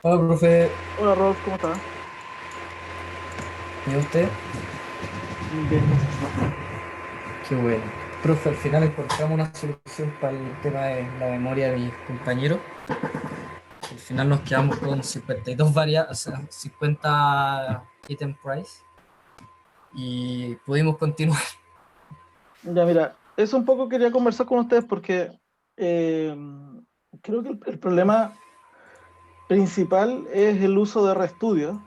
Hola, profe. Hola Rolf, ¿cómo estás? ¿Y usted? Bien, gracias. Qué bueno. Profe, al final encontramos una solución para el tema de la memoria de mis compañeros. Al final nos quedamos con 52 variables, o sea, 50 item price y pudimos continuar. Ya, mira, eso un poco quería conversar con ustedes porque eh, creo que el problema principal es el uso de RStudio.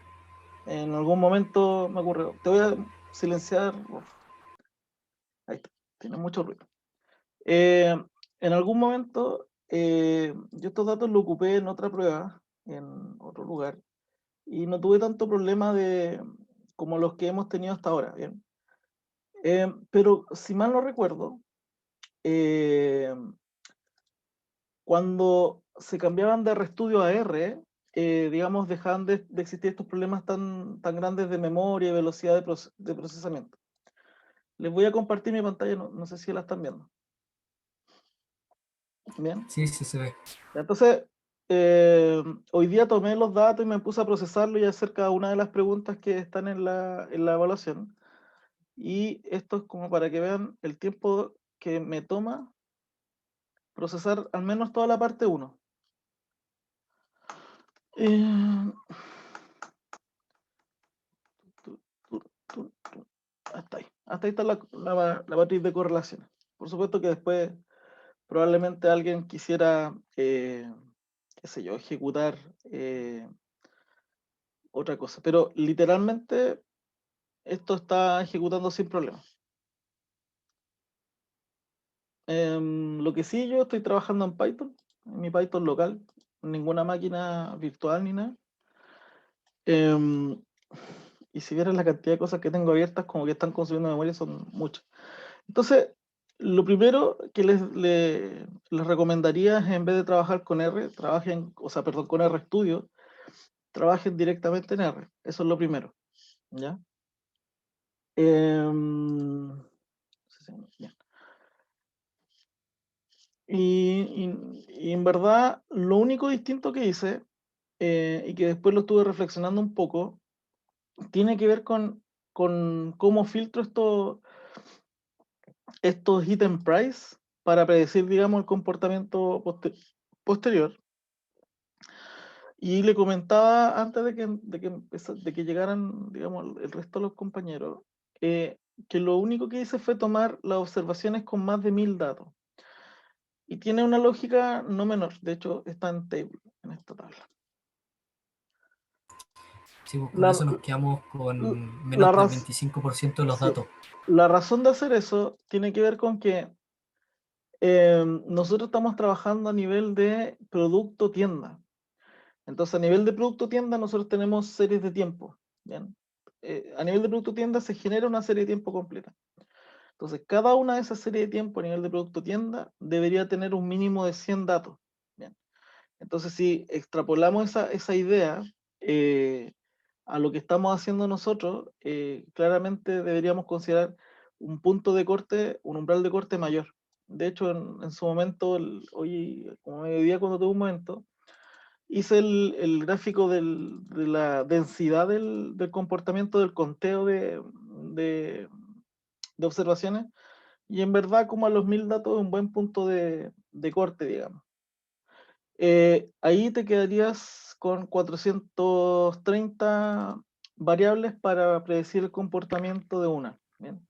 En algún momento me ocurrió. Te voy a silenciar, Rolf. Ahí está, tiene mucho ruido. Eh, en algún momento yo estos datos los ocupé en otra prueba, en otro lugar, y no tuve tanto problema como los que hemos tenido hasta ahora, ¿bien? Pero si mal no recuerdo, eh, cuando se cambiaban de RStudio a R, digamos, dejaban de existir estos problemas tan grandes de memoria y velocidad de procesamiento. Les voy a compartir mi pantalla, no sé si la están viendo. Bien. Sí, sí se ve. Entonces, eh, hoy día tomé los datos y me puse a procesarlo y a hacer cada una de las preguntas que están en la evaluación. Y esto es como para que vean el tiempo que me toma procesar al menos toda la parte uno. Eh, tu, tu, tu. Hasta ahí está la matriz de correlaciones. Por supuesto que después probablemente alguien quisiera, qué sé yo, ejecutar otra cosa, pero literalmente esto está ejecutando sin problema. Lo que sí, yo estoy trabajando en Python, en mi Python local, ninguna máquina virtual ni nada. Em, y si vieran la cantidad de cosas que tengo abiertas, como que están consumiendo memoria, son muchas. Entonces, lo primero que les recomendaría es, en vez de trabajar con R, trabajen, o sea, perdón, con RStudio, trabajen directamente en R. Eso es lo primero, ¿ya? Sí, sí, bien. Y en verdad, lo único distinto que hice, y que después lo estuve reflexionando un poco, tiene que ver con cómo filtro estos item price para predecir, digamos, el comportamiento posterior. Y le comentaba antes de que llegaran, digamos, el resto de los compañeros, eh, que lo único que hice fue tomar las observaciones con más de 1000 datos. Y tiene una lógica no menor, de hecho está en table, en esta tabla. Sí, pues con La, eso nos quedamos con la, menos del raz- 25% de los sí, datos. la razón de hacer eso tiene que ver con que nosotros estamos trabajando a nivel de producto tienda. Entonces, a nivel de producto tienda, nosotros tenemos series de tiempo. ¿Bien? A nivel de producto tienda se genera una serie de tiempo completa. Entonces, cada una de esas series de tiempo a nivel de producto tienda debería tener un mínimo de 100 datos. ¿Bien? Entonces, si extrapolamos esa idea eh, a lo que estamos haciendo nosotros, claramente deberíamos considerar un punto de corte, un umbral de corte mayor. De hecho, en su momento, hoy, como mediodía, cuando tuve un momento, hice el gráfico de la densidad del comportamiento del conteo de- de observaciones, y en verdad, como a los 1000 datos, es un buen punto de corte, digamos. Ahí te quedarías con 430 variables para predecir el comportamiento de una. ¿Bien?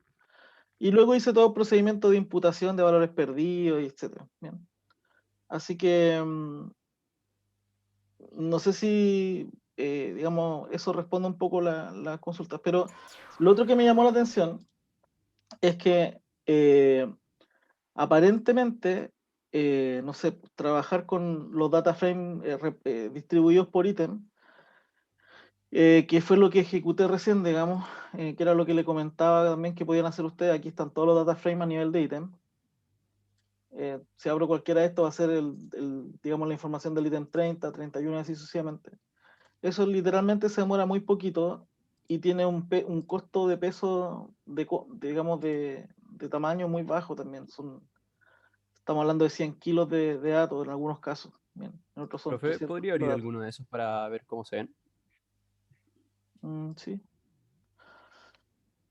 Y luego hice todo el procedimiento de imputación de valores perdidos, y etcétera. ¿Bien? Así que no sé si, digamos, eso responde un poco las consultas, pero lo otro que me llamó la atención es que aparentemente, no sé, trabajar con los data frame distribuidos por ítem, que fue lo que ejecuté recién, digamos, que era lo que le comentaba también que podían hacer ustedes. Aquí están todos los data frames a nivel de ítem. Si abro cualquiera de estos va a ser digamos, la información del ítem 30, 31 y así sucesivamente. Eso literalmente se demora muy poquito y tiene un costo de peso, digamos, de tamaño muy bajo también. Estamos hablando de 100 kilos de datos en algunos casos. Bien, en otros son Profe, 300 ¿podría abrir kilómetros. alguno de esos para ver cómo se ven? Sí.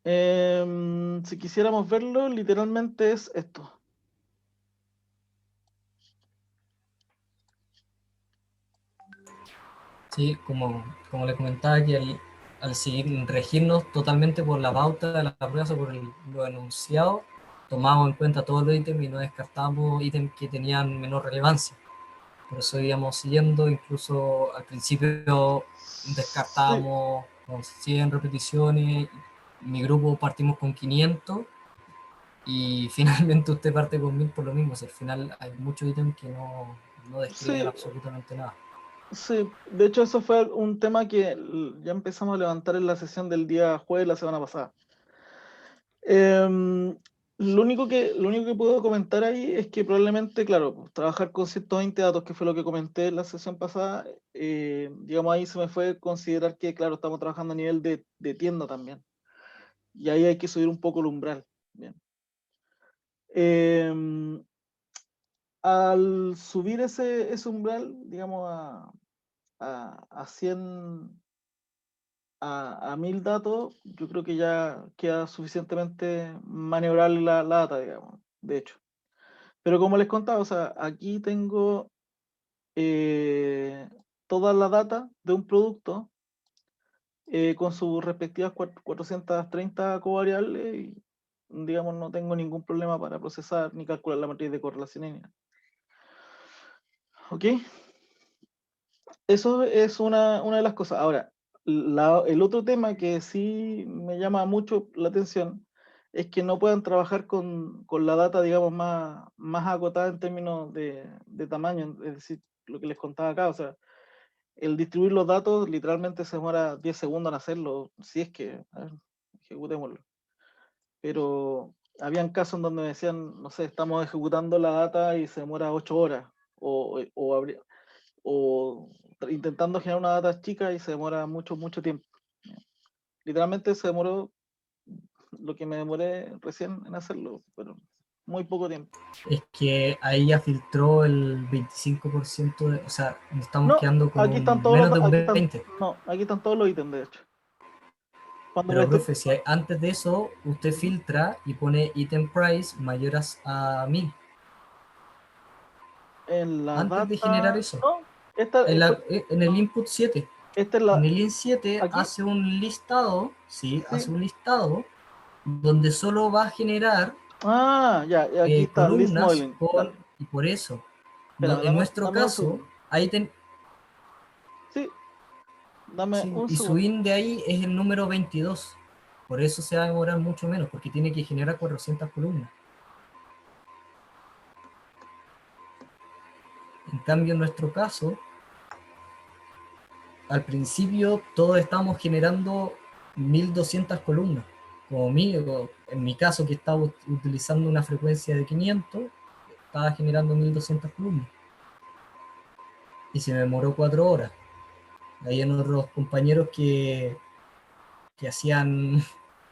Si quisiéramos verlo, literalmente es esto. Sí, como le comentaba, que al seguir, regirnos totalmente por la pauta de las pruebas o por lo enunciado, tomamos en cuenta todos los ítems y no descartamos ítems que tenían menor relevancia. Por eso íbamos siguiendo, incluso al principio Sí, descartábamos con 100 repeticiones, mi grupo partimos con 500 y finalmente usted parte con 1000 por lo mismo. O sea, al final hay muchos ítems que no describen sí, absolutamente nada. sí. De hecho, eso fue un tema que ya empezamos a levantar en la sesión del día jueves la semana pasada. Em, lo único que puedo comentar ahí es que probablemente, claro, pues, trabajar con 120 datos, que fue lo que comenté en la sesión pasada, digamos, ahí se me fue considerar que, claro, estamos trabajando a nivel de tienda también. Y ahí hay que subir un poco el umbral. Bien. Em, Al subir ese umbral, digamos, a 100, a 1000 datos, yo creo que ya queda suficientemente maniobrable la data, digamos, de hecho. Pero como les contaba, o sea, aquí tengo eh, toda la data de un producto con sus respectivas 430 covariables y, digamos, no tengo ningún problema para procesar ni calcular la matriz de correlación ni nada. ¿Ok? Eso es una de las cosas. Ahora, el otro tema que sí me llama mucho la atención es que no puedan trabajar con la data, digamos, más acotada en términos de tamaño, es decir, lo que les contaba acá, o sea, el distribuir los datos literalmente se demora 10 segundos en hacerlo, si es que, a ver, ejecutémoslo. Pero habían casos en donde me decían, no sé, estamos ejecutando la data y se demora 8 horas, o intentando generar una data chica y se demora mucho, mucho tiempo. Literalmente se demoró lo que me demoré recién en hacerlo, pero muy poco tiempo. Es que ahí ya filtró el 25% o sea, nos estamos No, quedando aquí están con todos menos de un aquí están, 20. no, aquí están todos los ítems, de hecho. Cuando me Pero, estoy profe, si antes de eso usted Ujú. filtra y pone item price mayor a 1000, En la antes de generar data, eso, no, esta, en el input 7, esta es en la, el in 7 aquí, hace un listado, sí, hace sí. un listado donde solo va a generar Ya, y aquí está list columnas modeling. Dale, y por eso, espérame, en nuestro dame un caso, segundo. ahí Sí, dame sí, un y su segundo. in de ahí es el número 22. Por eso se va a demorar mucho menos, porque tiene que generar 400 columnas. En cambio, en nuestro caso, al principio todos estábamos generando 1200 columnas. En mi caso, que estaba utilizando una frecuencia de 500, estaba generando 1200 columnas. Y se me demoró 4 horas. Hay otros compañeros que hacían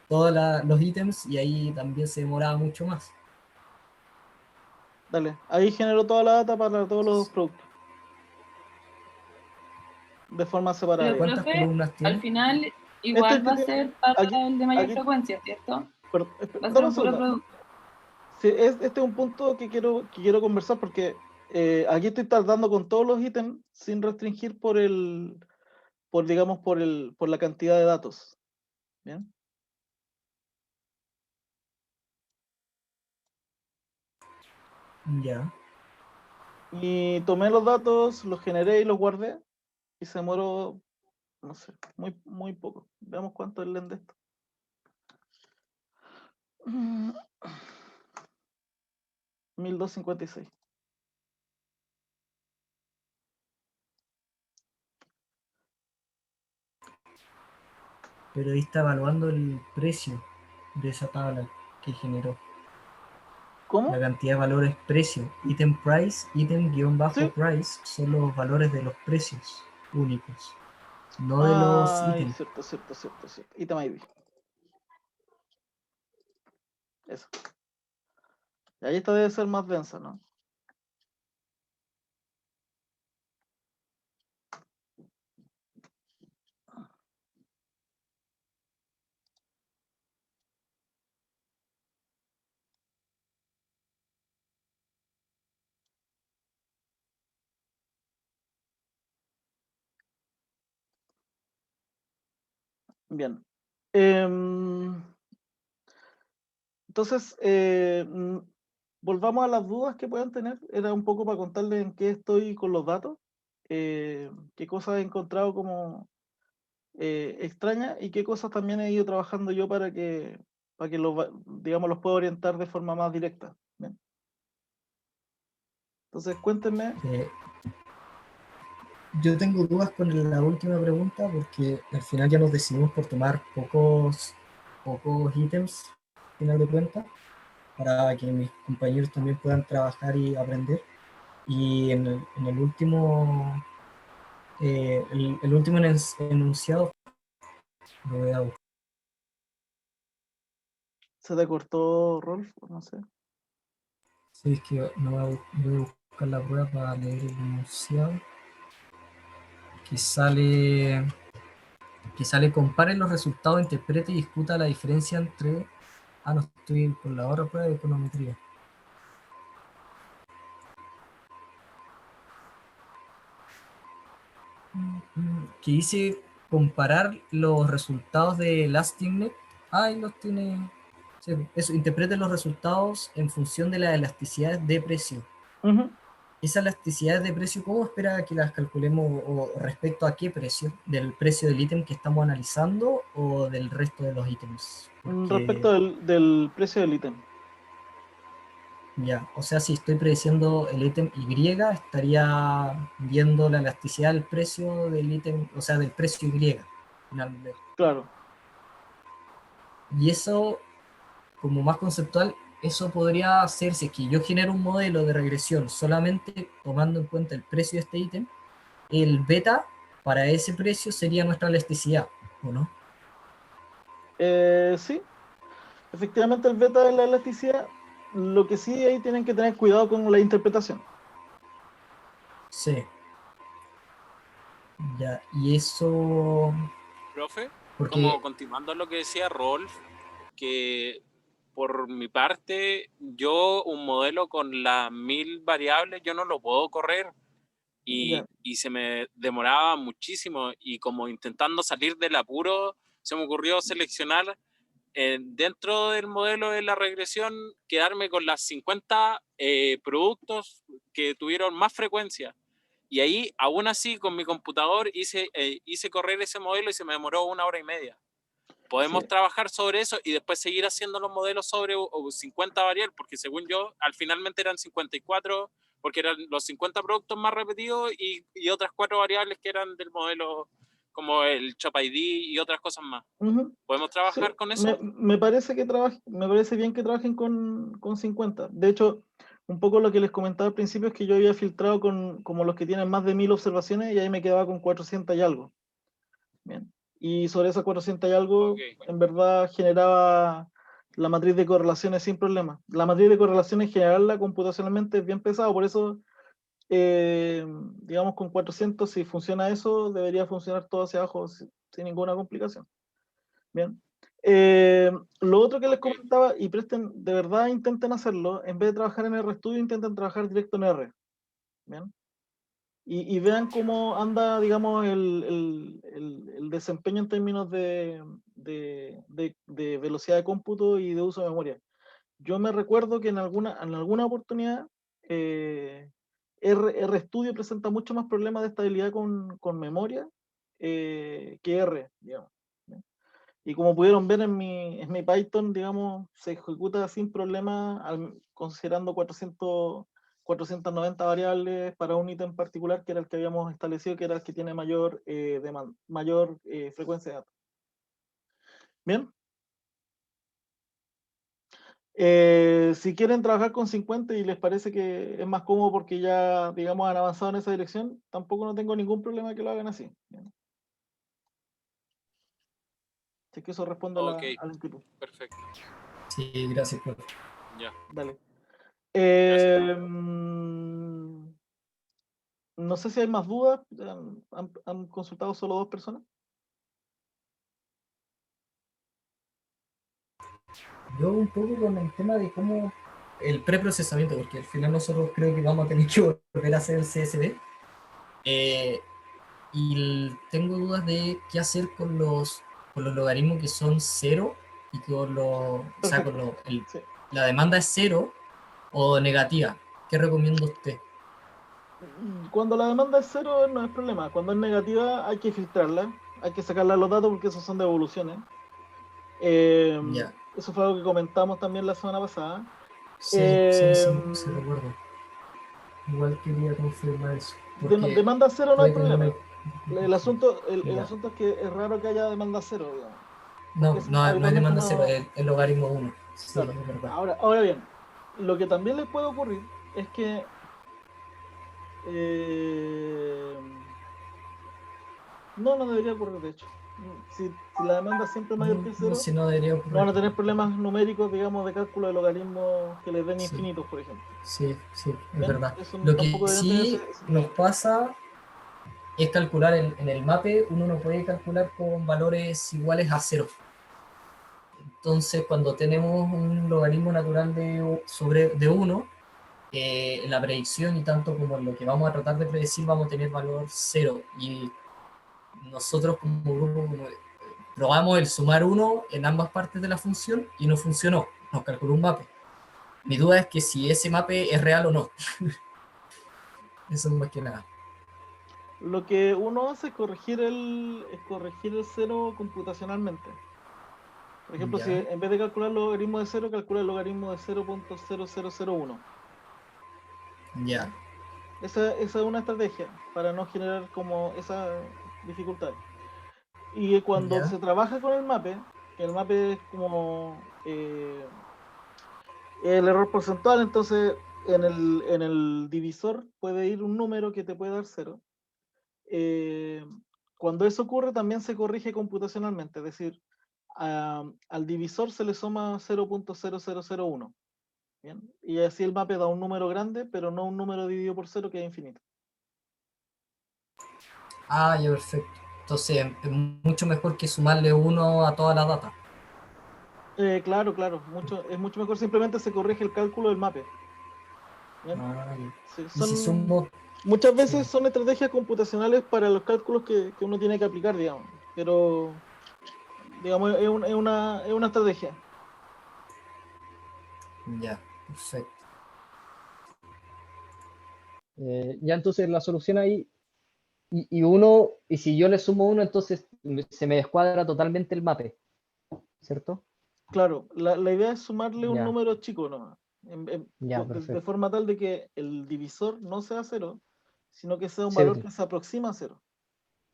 todos los ítems y ahí también se demoraba mucho más. Dale, ahí generó toda la data para todos los productos, de forma separada, Pero, digamos. ¿Cuántas profe, columnas al tiene? final Este igual va a tiene, ser para aquí, el de mayor aquí, frecuencia, ¿cierto? Va a ser dame un un puro segundo. producto. Sí, este es un punto que quiero conversar porque aquí estoy tratando con todos los ítems sin restringir digamos, por la cantidad de datos. ¿Bien? Ya. Y tomé los datos, los generé y los guardé y se demoró, no sé, muy, muy poco. Veamos cuánto es el lend de esto. 1256. Pero ahí está evaluando el precio de esa tabla que generó. La ¿Cómo? cantidad de valores precio. Item price, Sí. item-price son los valores de los precios únicos, no de los Ay, ítems. cierto, cierto, cierto, cierto. Item ID. Eso. Y ahí esta debe ser más densa, ¿no? Bien. Entonces, volvamos a las dudas que puedan tener. Era un poco para contarles en qué estoy con los datos, qué cosas he encontrado como extrañas y qué cosas también he ido trabajando yo para que digamos, los pueda orientar de forma más directa. ¿Bien? Entonces, cuéntenme. Yo tengo dudas con la última pregunta porque al final ya nos decidimos por tomar pocos ítems, al final de cuentas, para que mis compañeros también puedan trabajar y aprender. Y en el último, el último enunciado, lo voy a buscar. ¿Se te cortó, Rolf? No sé. Sí, es que no voy a buscar la prueba para leer el enunciado. Que sale, compare los resultados, interprete y discuta la diferencia entre... Ah, no, estoy con la otra prueba de econometría. Que dice comparar los resultados de Lastingnet. Ah, ahí los tiene. Sí, eso, interprete los resultados en función de la elasticidad de precio. Ujú. Esa elasticidad de precio, ¿cómo espera que las calculemos o respecto a qué precio? ¿Del precio del ítem que estamos analizando o del resto de los ítems? Porque, Respecto del precio del ítem. ya, o sea, si estoy prediciendo el ítem Y, estaría viendo la elasticidad del precio del ítem, o sea, del precio Y, finalmente. Claro. Y eso, como más conceptual, eso podría hacer si es que yo genero un modelo de regresión solamente tomando en cuenta el precio de este ítem, el beta para ese precio sería nuestra elasticidad, ¿o no? Sí, efectivamente el beta de la elasticidad, lo que sí ahí tienen que tener cuidado con la interpretación. Sí, ya, y eso, Profe, porque, como continuando lo que decía Rolf, que por mi parte, yo un modelo con las 1000 variables, yo no lo puedo correr Ya, y se me demoraba muchísimo y como intentando salir del apuro, se me ocurrió seleccionar dentro del modelo de la regresión, quedarme con las 50 productos que tuvieron más frecuencia. Y ahí, aún así, con mi computador hice correr ese modelo y se me demoró 1 hora y media. sí. Podemos trabajar sobre eso y después seguir haciendo los modelos sobre 50 variables, porque según yo, al finalmente eran 54, porque eran los 50 productos más repetidos y otras 4 variables que eran del modelo, como el Chop ID y otras cosas más. Ujú. ¿Podemos Sí, trabajar con eso? me parece me parece bien que trabajen con 50. De hecho, un poco lo que les comentaba al principio es que yo había filtrado como los que tienen más de 1000 observaciones y ahí me quedaba con 400 y algo. Bien. Y sobre esas 400 y algo, Ok. en verdad generaba la matriz de correlaciones sin problema. La matriz de correlaciones, generarla computacionalmente es bien pesado, por eso, digamos, con 400, si funciona eso, debería funcionar todo hacia abajo sin ninguna complicación. Bien. Lo otro que les Ok. comentaba, y presten, de verdad intenten hacerlo, en vez de trabajar en RStudio, intenten trabajar directo en R. Bien. Y vean cómo anda, digamos, el desempeño en términos de velocidad de cómputo y de uso de memoria. Yo me recuerdo que en alguna oportunidad RStudio presenta mucho más problemas de estabilidad con memoria que R, digamos. ¿Ya? Y como pudieron ver en mi Python, digamos, se ejecuta sin problema considerando 490 variables para un ítem particular, que era el que habíamos establecido, que era el que tiene mayor frecuencia de datos. Bien. Si quieren trabajar con 50 y les parece que es más cómodo porque ya, digamos, han avanzado en esa dirección, tampoco no tengo ningún problema que lo hagan así. ¿Bien? Así que eso responde a Ok, la inquietud. perfecto. sí, gracias, profe. Ya. Dale. Gracias, Eh, profe. mm, No sé si hay más dudas. ¿Han consultado solo 2 personas? Yo un poco con el tema de cómo el preprocesamiento, porque al final nosotros creo que vamos a tener que volver a hacer el CSV. Tengo dudas de qué hacer con los con los logaritmos que son 0 y con o sea, con Sí. la demanda es 0 o negativa. ¿Qué recomienda usted? Cuando la demanda es 0 no es problema. Cuando es negativa hay que filtrarla, hay que sacarla los datos porque esos son devoluciones. Ya. Eso fue algo que comentamos también la semana pasada. Sí, sí recuerdo. Igual quería confirmar eso. Porque Demanda 0 no hay puede que no me... problema. El Ya. asunto es que es raro que haya demanda 0, digamos. Porque No, eso no, no hay habitualmente demanda 0, no. es el logaritmo 1. Sí, Claro. es verdad. Ahora bien, lo que también les puede ocurrir es que eh, no debería ocurrir, de hecho. Si la demanda es siempre mayor que No, 0, si no debería no ocurrir. van a tener problemas numéricos, digamos, de cálculo de logaritmos que les den Sí, infinitos, por ejemplo. sí, es ¿Bien? verdad. Eso Lo que tampoco deberían tener sí ese nos problema. pasa es calcular en el mape, uno no puede calcular con valores iguales a 0. Entonces, cuando tenemos un logaritmo natural de 1, en la predicción y tanto como en lo que vamos a tratar de predecir, vamos a tener valor 0. Y nosotros como grupo probamos el sumar 1 en ambas partes de la función y no funcionó. Nos calculó un mape. Mi duda es que si ese mape es real o no. Eso es más que nada. Lo que uno hace es corregir el 0 computacionalmente. Por ejemplo, si Ya, en vez de calcular el logaritmo de 0, calcula el logaritmo de 0.0001. ya, ¿Ya? Esa es una estrategia para no generar como esa dificultad. Y cuando ya. se trabaja con el mape, que el mape es como el error porcentual, entonces en el divisor puede ir un número que te puede dar 0. Eh, Cuando eso ocurre, también se corrige computacionalmente, es decir, al divisor se le suma 0.0001. ¿Bien? Y así el mape da un número grande, pero no un número dividido por 0 que es infinito. Ah, ya, perfecto. Entonces es mucho mejor que sumarle 1 a toda la data. Claro, es mucho mejor, simplemente se corrige el cálculo del mape. ¿Bien? Ah, ya. Sí, Y si son, sumo, muchas sí. veces son estrategias computacionales para los cálculos que uno tiene que aplicar, digamos, pero digamos, es una estrategia. Ya, perfecto. Ya entonces la solución ahí, y si yo le sumo 1, entonces se me descuadra totalmente el mape, ¿cierto? Claro, la idea es sumarle un Ya, número chico nomás, ya, de perfecto. forma tal de que el divisor no sea 0, sino que sea un Sí, valor que se aproxima a 0,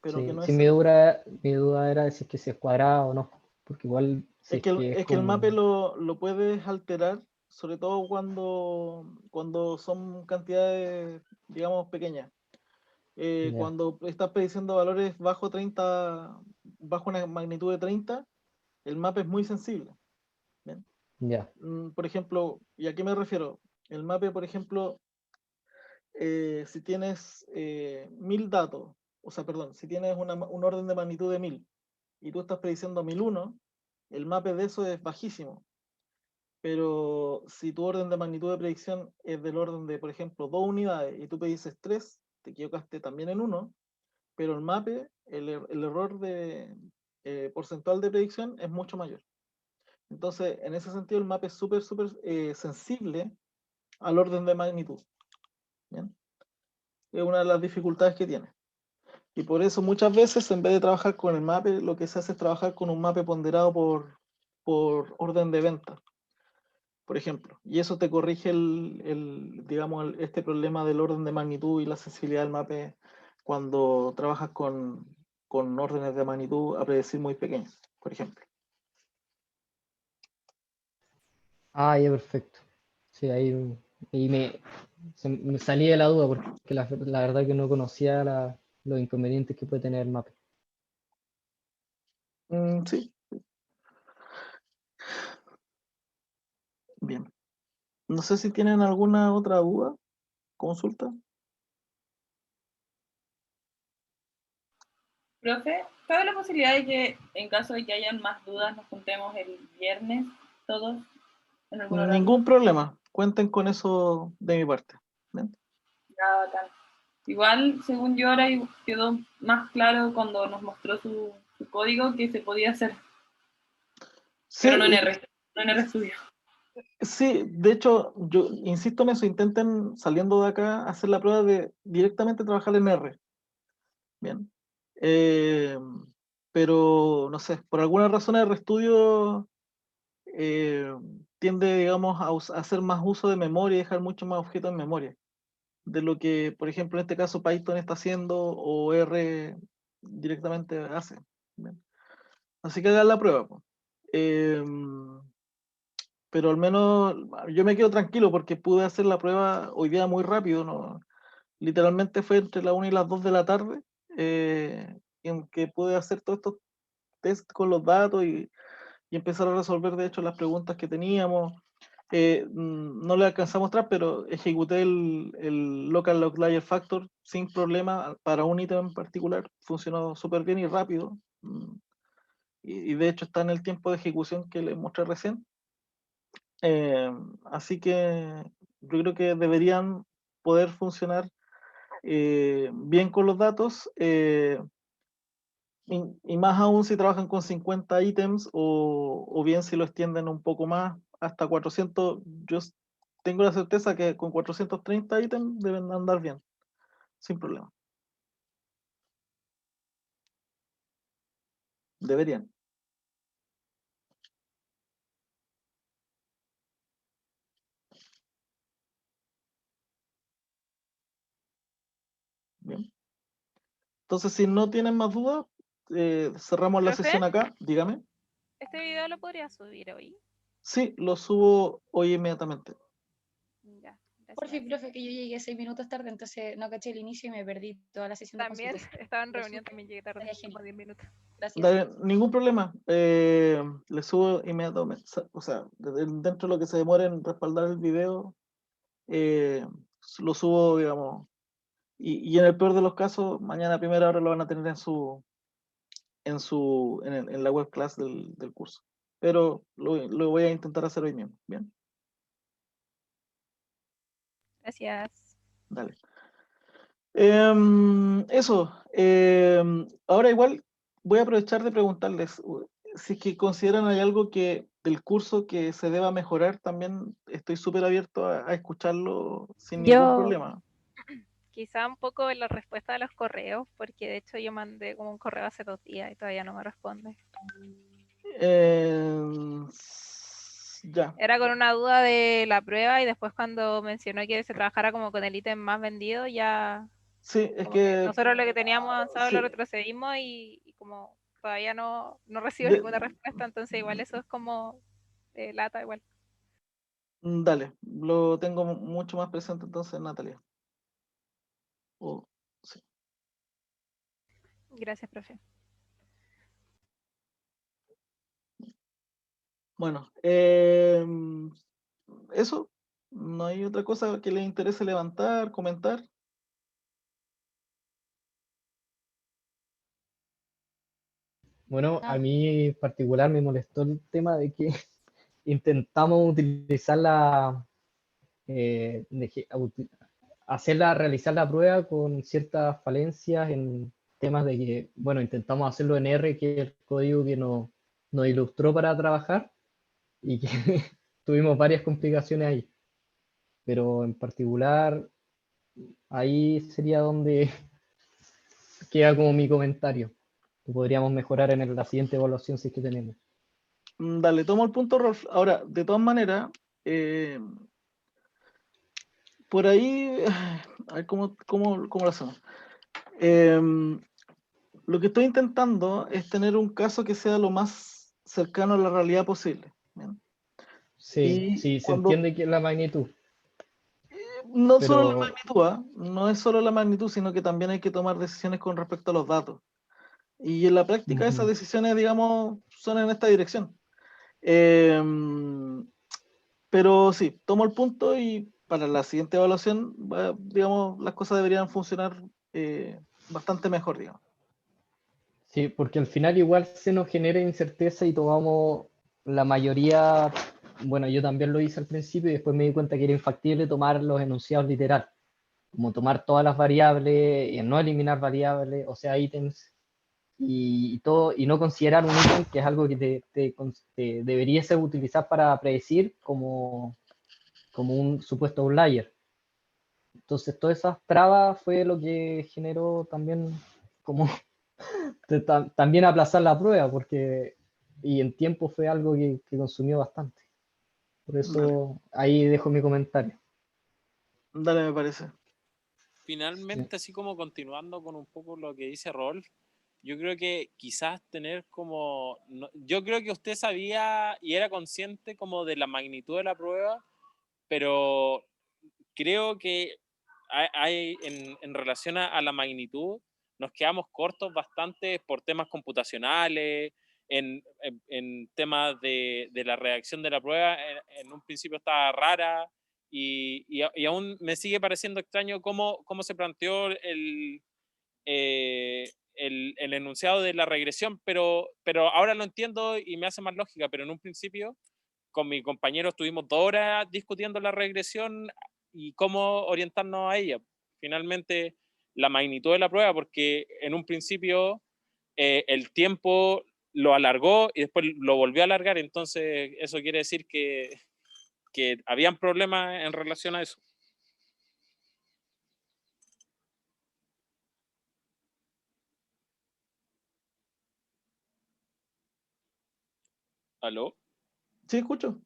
pero que sí, no sí, es 0. mi duda era de si es que se es cuadrado o no, porque igual si es que es Es que el mape como, lo puedes alterar, sobre todo cuando son cantidades, digamos, pequeñas. ya, Cuando estás prediciendo valores bajo una magnitud de 30, el mapa es muy sensible. ¿Bien? ya, Por ejemplo, ¿y a qué me refiero? El mape, por ejemplo, si tienes 1000 datos, o sea, perdón, si tienes un orden de magnitud de 1000 y tú estás prediciendo 1001, el mape de eso es bajísimo. Pero si tu orden de magnitud de predicción es del orden de, por ejemplo, 2 unidades y tú predices 3, te equivocaste también en uno, pero el mape, el error porcentual de predicción es mucho mayor. Entonces, en ese sentido, el mape es súper sensible al orden de magnitud. ¿Bien? Es una de las dificultades que tiene. Y por eso muchas veces, en vez de trabajar con el mape, lo que se hace es trabajar con un mape ponderado por orden de venta, por ejemplo. Y eso te corrige digamos, este problema del orden de magnitud y la sensibilidad del mape cuando trabajas con órdenes de magnitud a predecir muy pequeños, por ejemplo. ah, ya, perfecto. Sí, ahí y me salí de la duda porque la verdad que no conocía los inconvenientes que puede tener el mape. Sí, bien. No sé si tienen alguna otra duda, consulta. Profe, ¿cabe la posibilidad de que en caso de que hayan más dudas nos juntemos el viernes todos en algún horario? Ningún problema. Cuenten con eso de mi parte. ¿Bien? Ya, bacán. Igual, según yo, ahora quedó más claro cuando nos mostró su su código que se podía hacer, Sí, pero no en RStudio. sí, de hecho, yo insisto en eso, intenten saliendo de acá hacer la prueba de directamente trabajar en R. Bien. Pero, no sé, por alguna razón el RStudio tiende, digamos, a hacer más uso de memoria y dejar mucho más objetos en memoria de lo que, por ejemplo, en este caso Python está haciendo o R directamente hace. Bien. Así que hagan la prueba, po. Pero al menos yo me quedo tranquilo porque pude hacer la prueba hoy día muy rápido, ¿no? Literalmente fue entre la 1 y las 2 de la tarde en que pude hacer todos estos test con los datos y empezar a resolver de hecho las preguntas que teníamos. No le alcanzé a mostrar, pero ejecuté el local outlier factor sin problema para un ítem en particular. Funcionó súper bien y rápido. Y de hecho está en el tiempo de ejecución que les mostré recién. Así que yo creo que deberían poder funcionar bien con los datos. Y más aún si trabajan con 50 ítems o bien si lo extienden un poco más hasta 400. Yo tengo la certeza que con 430 ítems deben andar bien, sin problema. Deberían. Bien. Entonces, si no tienen más dudas, cerramos la ¿Profe? sesión acá. Dígame. ¿Este video lo podría subir hoy? Sí, lo subo hoy inmediatamente. Ya, Por fin, gracias. profe, que yo llegué 6 minutos tarde, entonces no caché el inicio y me perdí toda la sesión de También consulta. estaba en Lo reunión, supe. también llegué tarde, Estaría genial. como 10 minutos. Gracias. Dale, ningún problema. Le subo inmediatamente. O sea, dentro de lo que se demora en respaldar el video, lo subo, digamos. Y en el peor de los casos, mañana a primera hora lo van a tener en la web class del curso. Pero lo voy a intentar hacer hoy mismo. Bien, Gracias. dale. Eso. Ahora igual voy a aprovechar de preguntarles si es que consideran hay algo que del curso que se deba mejorar. También estoy súper abierto a escucharlo sin ningún problema. Quizá un poco en la respuesta de los correos, porque de hecho yo mandé como un correo hace 2 días y todavía no me responde. Ya. Era con una duda de la prueba y después cuando mencionó que se trabajara como con el ítem más vendido, ya Sí, es como que que nosotros lo que teníamos avanzado sí. lo retrocedimos y como todavía no recibo De- ninguna respuesta, entonces igual eso es como lata igual. Dale, lo tengo mucho más presente entonces, Natalia. Sí. Gracias, profe. Bueno, eso. ¿No hay otra cosa que les interese levantar, comentar? Bueno, a Ah. mí en particular me molestó el tema de que intentamos utilizar realizar la prueba con ciertas falencias en temas de que, bueno, intentamos hacerlo en R, que es el código que nos ilustró para trabajar, y que tuvimos varias complicaciones ahí. Pero en particular, ahí sería donde queda como mi comentario, que podríamos mejorar en la siguiente evaluación si es que tenemos. Dale, tomo el punto, Rolf. Ahora, de todas maneras, por ahí, a ver cómo lo hacemos. Lo que estoy intentando es tener un caso que sea lo más cercano a la realidad posible. ¿Bien? Sí, Y sí, se cuando entiende que es la magnitud, no solo la pero magnitud, no es solo la magnitud, sino que también hay que tomar decisiones con respecto a los datos. Y en la práctica esas decisiones, digamos, son en esta dirección. Pero sí, tomo el punto y para la siguiente evaluación, digamos, las cosas deberían funcionar bastante mejor, digamos. sí, porque al final igual se nos genera incerteza y tomamos la mayoría, bueno, yo también lo hice al principio y después me di cuenta que era infactible tomar los enunciados literal, como tomar todas las variables y no eliminar variables, o sea, ítems, y no considerar un ítem que es algo que te deberías utilizar para predecir como un supuesto outlier. Entonces, todas esas trabas fue lo que generó también como también aplazar la prueba, y en tiempo fue algo que consumió bastante. Por Dale, eso ahí dejo mi comentario. dale, me parece. Finalmente, así como continuando con un poco lo que dice Rolf, yo creo que quizás tener como... yo creo que usted sabía y era consciente como de la magnitud de la prueba, pero creo que en relación a la magnitud, nos quedamos cortos bastante por temas computacionales, en temas de la redacción de la prueba. En un principio estaba rara y aún me sigue pareciendo extraño cómo se planteó el enunciado de la regresión, pero ahora lo entiendo y me hace más lógica, pero en un principio con mi compañero estuvimos 2 horas discutiendo la regresión y cómo orientarnos a ella. Finalmente, la magnitud de la prueba, porque en un principio el tiempo lo alargó y después lo volvió a alargar, entonces eso quiere decir que habían problemas en relación a eso. ¿Aló? Sí, escucho.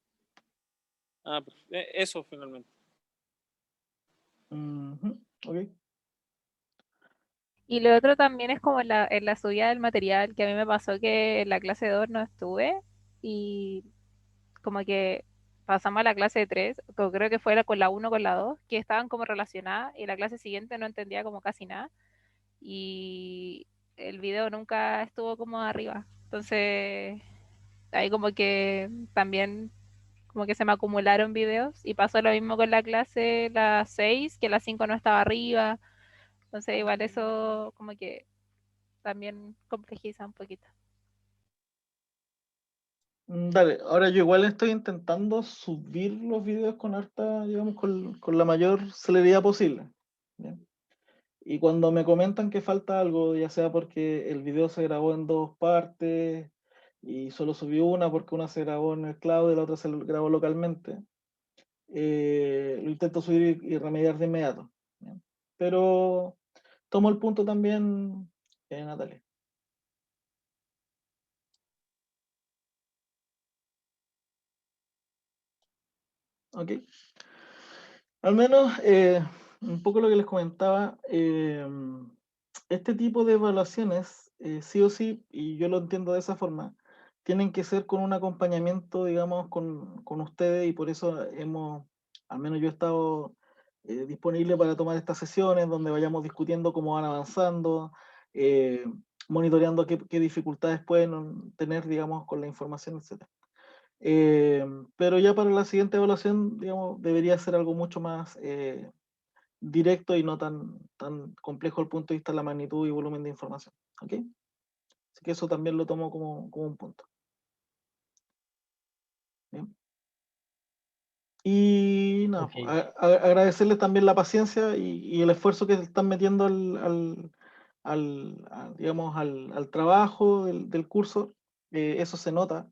Ah, pues, eso finalmente. Ujú, ok. Y lo otro también es como en la subida del material, que a mí me pasó que en la clase 2 no estuve y como que pasamos a la clase 3, creo que fue con la 1 con la 2, que estaban como relacionadas y la clase siguiente no entendía como casi nada y el video nunca estuvo como arriba. Entonces ahí como que también como que se me acumularon videos y pasó lo mismo con la clase la 6, que la 5 no estaba arriba. Entonces igual eso como que también complejiza un poquito. Dale, ahora yo igual estoy intentando subir los videos con harta, digamos, con la mayor celeridad posible. ¿Bien? Y cuando me comentan que falta algo, ya sea porque el video se grabó en 2 partes y solo subí una porque una se grabó en el cloud y la otra se grabó localmente, lo intento subir y remediar de inmediato. ¿Bien? Pero tomo el punto también, Natalia. Ok. Al menos, un poco lo que les comentaba, este tipo de evaluaciones, sí o sí, y yo lo entiendo de esa forma, tienen que ser con un acompañamiento, digamos, con ustedes y por eso al menos yo he estado disponible para tomar estas sesiones donde vayamos discutiendo cómo van avanzando, eh, monitoreando qué dificultades pueden tener, digamos, con la información, etc. Pero ya para la siguiente evaluación, digamos, debería ser algo mucho más directo y no tan complejo desde el punto de vista de la magnitud y volumen de información. ¿Ok? Así que eso también lo tomo como un punto. Bien. Y nada, Ok. agradecerles también la paciencia y el esfuerzo que están metiendo digamos, al trabajo del curso. Eso se nota.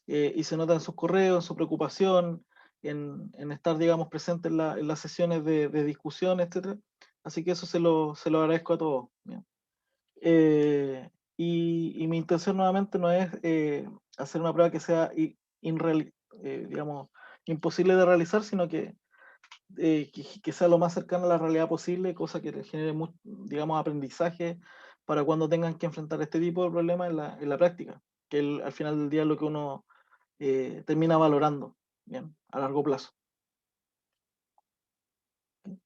Y se nota en sus correos, en su preocupación, en estar, digamos, presente en las sesiones de discusión, etc. Así que eso se lo agradezco a todos. ¿Bien? Y mi intención nuevamente no es hacer una prueba que sea digamos, imposible de realizar, sino que sea lo más cercano a la realidad posible, cosa que les genere, digamos, aprendizaje para cuando tengan que enfrentar este tipo de problemas en la práctica, que al final del día es lo que uno termina valorando, bien, a largo plazo.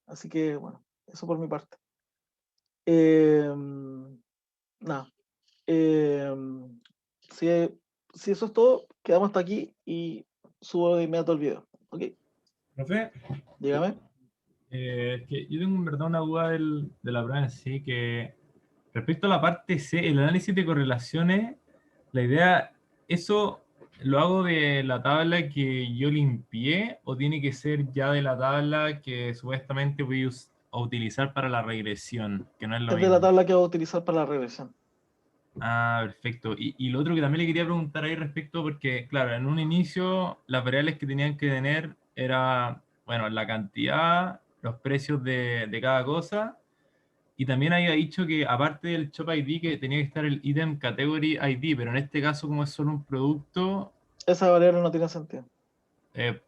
Así que, bueno, eso por mi parte. Nada. Si, si eso es todo, quedamos hasta aquí y subo de inmediato el video. ¿Ok? Profe, Dígame. es que yo tengo en verdad una duda de la prueba en sí, que respecto a la parte C, el análisis de correlaciones, la idea, ¿eso lo hago de la tabla que yo limpié o tiene que ser ya de la tabla que supuestamente voy a utilizar para la regresión, que no es lo Es de la mismo? tabla que voy a utilizar para la regresión. Ah, perfecto. Y lo otro que también le quería preguntar ahí respecto, porque claro, en un inicio las variables que tenían que tener era, bueno, la cantidad, los precios de cada cosa, y también había dicho que aparte del Shop ID que tenía que estar el Item Category ID, pero en este caso como es solo un producto, Esa variable no tiene sentido.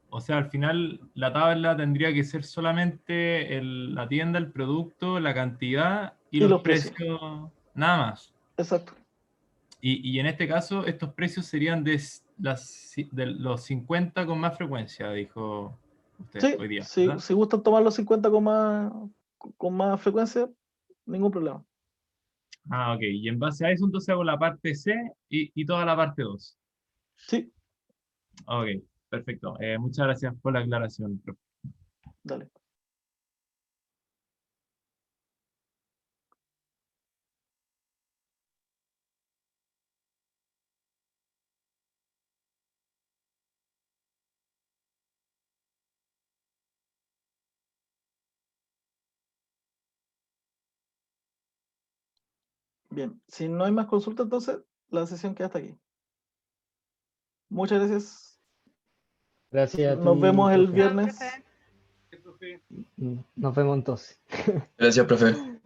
o sea, al final la tabla tendría que ser solamente la tienda, el producto, la cantidad y Y los los precios. precios, nada más. Exacto. Y en este caso, estos precios serían de los 50 con más frecuencia, dijo usted Sí, hoy día, si, ¿verdad? si gustan tomar los 50 con más frecuencia, ningún problema. Ah, ok. Y en base a eso, entonces hago la parte C y toda la parte 2. Sí, Ok, perfecto. Muchas gracias por la aclaración, profe. dale. Bien, si no hay más consultas, entonces la sesión queda hasta aquí. Muchas gracias. Gracias a Nos ti, vemos el profe. viernes. Profe. Nos vemos entonces. Gracias, profe.